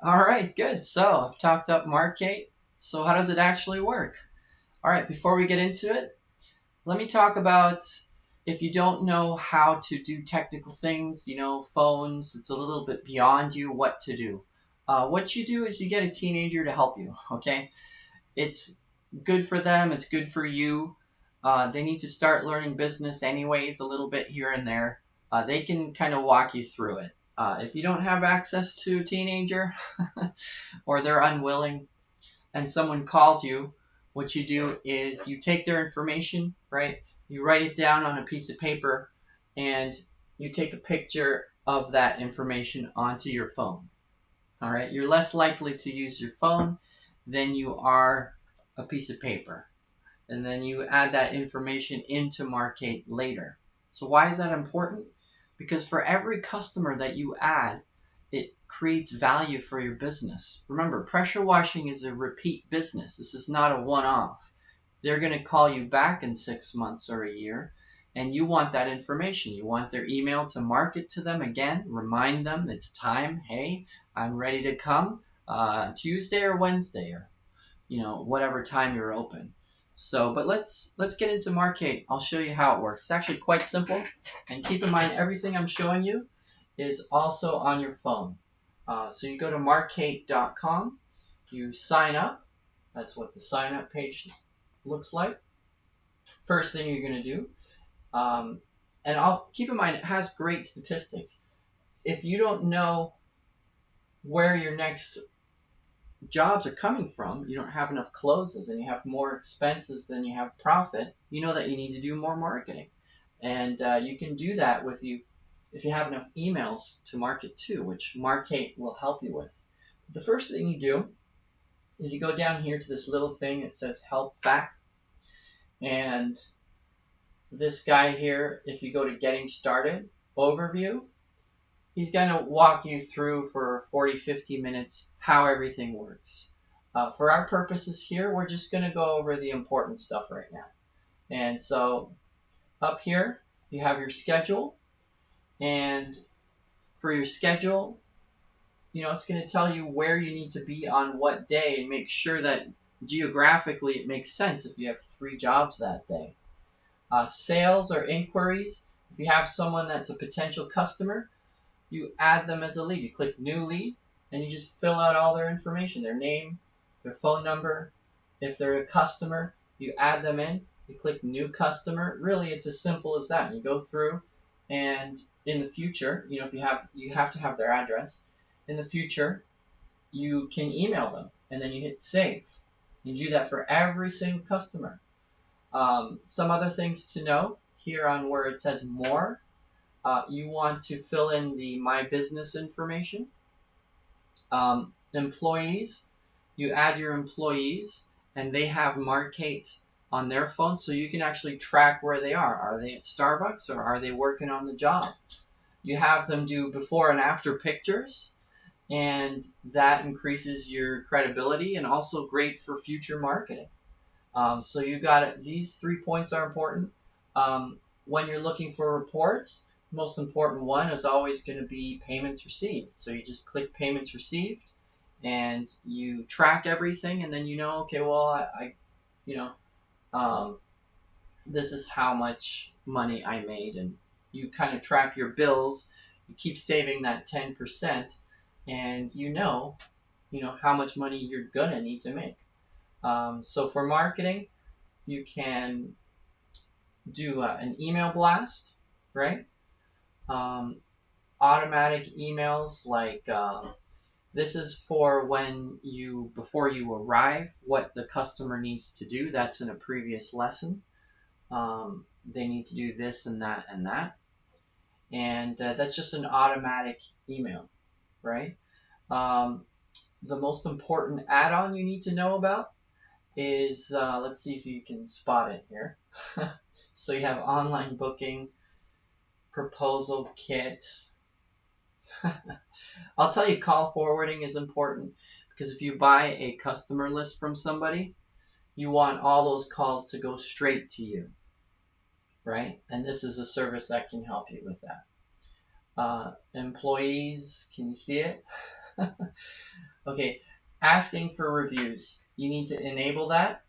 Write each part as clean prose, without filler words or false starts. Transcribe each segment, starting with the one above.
All right, good. So I've talked up Markate. So how does it actually work? All right, before we get into it, let me talk about if you don't know how to do technical things, phones, it's a little bit beyond you, what to do. What you do is you get a teenager to help you, okay? It's good for them, it's good for you. They need to start learning business anyways, a little bit here and there. They can kind of walk you through it. If you don't have access to a teenager or they're unwilling and someone calls you, what you do is you take their information, right? You write it down on a piece of paper and you take a picture of that information onto your phone. All right, you're less likely to use your phone than you are a piece of paper. And then you add that information into Markate later. So, why is that important? Because for every customer that you add, it creates value for your business. Remember, pressure washing is a repeat business. This is not a one off. They're going to call you back in 6 months or a year, and you want that information. You want their email to market to them again, remind them it's time. Hey, I'm ready to come Tuesday or Wednesday, or whatever time you're open. So, but let's get into Markate. I'll show you how it works. It's actually quite simple, and keep in mind everything I'm showing you is also on your phone. So you go to markate.com, you sign up. That's what the sign up page looks like. First thing you're going to do, and I'll keep in mind it has great statistics. If you don't know where your next jobs are coming from, you don't have enough closes and you have more expenses than you have profit, you know that you need to do more marketing. And you can do that with you if you have enough emails to market to, which Markate will help you with. The first thing you do is you go down here to this little thing that says Help FAQ. And this guy here, if you go to Getting Started, Overview, he's going to walk you through for 40, 50 minutes how everything works. For our purposes here, we're just going to go over the important stuff right now. And so up here, you have your schedule. And for your schedule, it's going to tell you where you need to be on what day and make sure that geographically it makes sense if you have 3 jobs that day. Sales or inquiries, if you have someone that's a potential customer, you add them as a lead. You click New Lead, and you just fill out all their information, their name, their phone number. If they're a customer, you add them in. You click New Customer. Really, it's as simple as that. You go through, and in the future, if you have to have their address. In the future, you can email them, and then you hit Save. You do that for every single customer. Some other things to know here on where it says More. You want to fill in the My Business information. Employees, you add your employees, and they have Markate on their phone, so you can actually track where they are. Are they at Starbucks or are they working on the job? You have them do before and after pictures, and that increases your credibility and also great for future marketing. So you got it. These 3 points are important. When you're looking for reports, the most important one is always going to be payments received. So you just click payments received and you track everything, and then okay, well, you know, um, this is how much money I made, and you kind of track your bills. You keep saving that 10%, and how much money you're gonna need to make. So for marketing, you can do an email blast, right? Um, Automatic emails like this is for before you arrive, what the customer needs to do. That's in a previous lesson. They need to do this and that and that. And that's just an automatic email, right? Um, the most important add-on you need to know about is, let's see if you can spot it here. So you have online booking, proposal kit. I'll tell you, call forwarding is important because if you buy a customer list from somebody, you want all those calls to go straight to you, right? And this is a service that can help you with that. Employees, can you see it? Okay, asking for reviews. You need to enable that,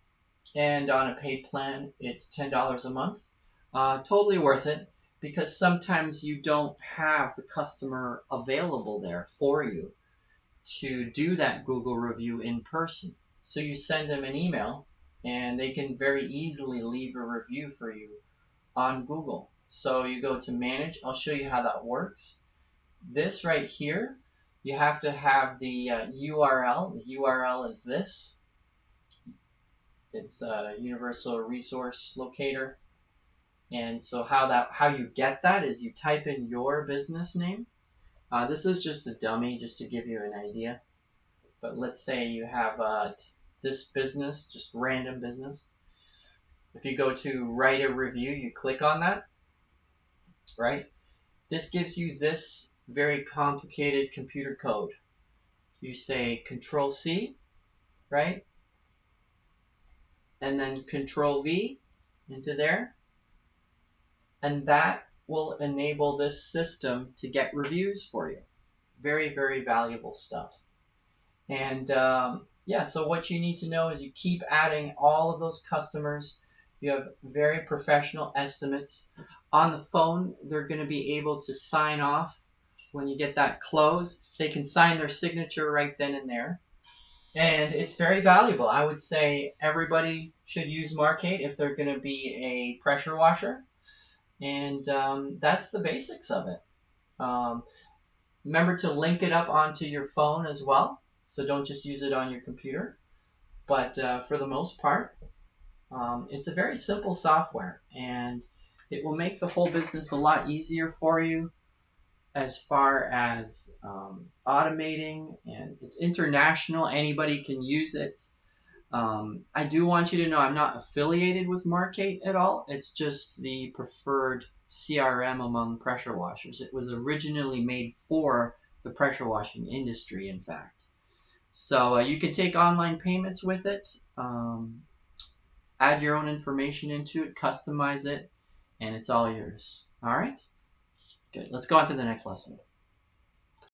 and on a paid plan, it's $10 a month. Totally worth it because sometimes you don't have the customer available there for you to do that Google review in person. So you send them an email and they can very easily leave a review for you on Google. So you go to manage. I'll show you how that works. This right here, you have to have the URL. The URL is this. It's a universal resource locator. And so how you get that is you type in your business name. This is just a dummy, just to give you an idea. But let's say you have this business, just random business. If you go to write a review, you click on that, right? This gives you this very complicated computer code. You say Control C, right? And then Control V into there. And that will enable this system to get reviews for you. Very, very valuable stuff. And yeah, so what you need to know is you keep adding all of those customers. You have very professional estimates. On the phone, they're going to be able to sign off when you get that close. They can sign their signature right then and there. And it's very valuable. I would say everybody should use Markate if they're going to be a pressure washer. And that's the basics of it. Remember to link it up onto your phone as well. So don't just use it on your computer. But for the most part, it's a very simple software. And it will make the whole business a lot easier for you as far as automating. And it's international. Anybody can use it. I do want you to know I'm not affiliated with Markate at all. It's just the preferred CRM among pressure washers. It was originally made for the pressure washing industry, in fact. So you can take online payments with it, add your own information into it, customize it, and it's all yours. All right? Good. Let's go on to the next lesson.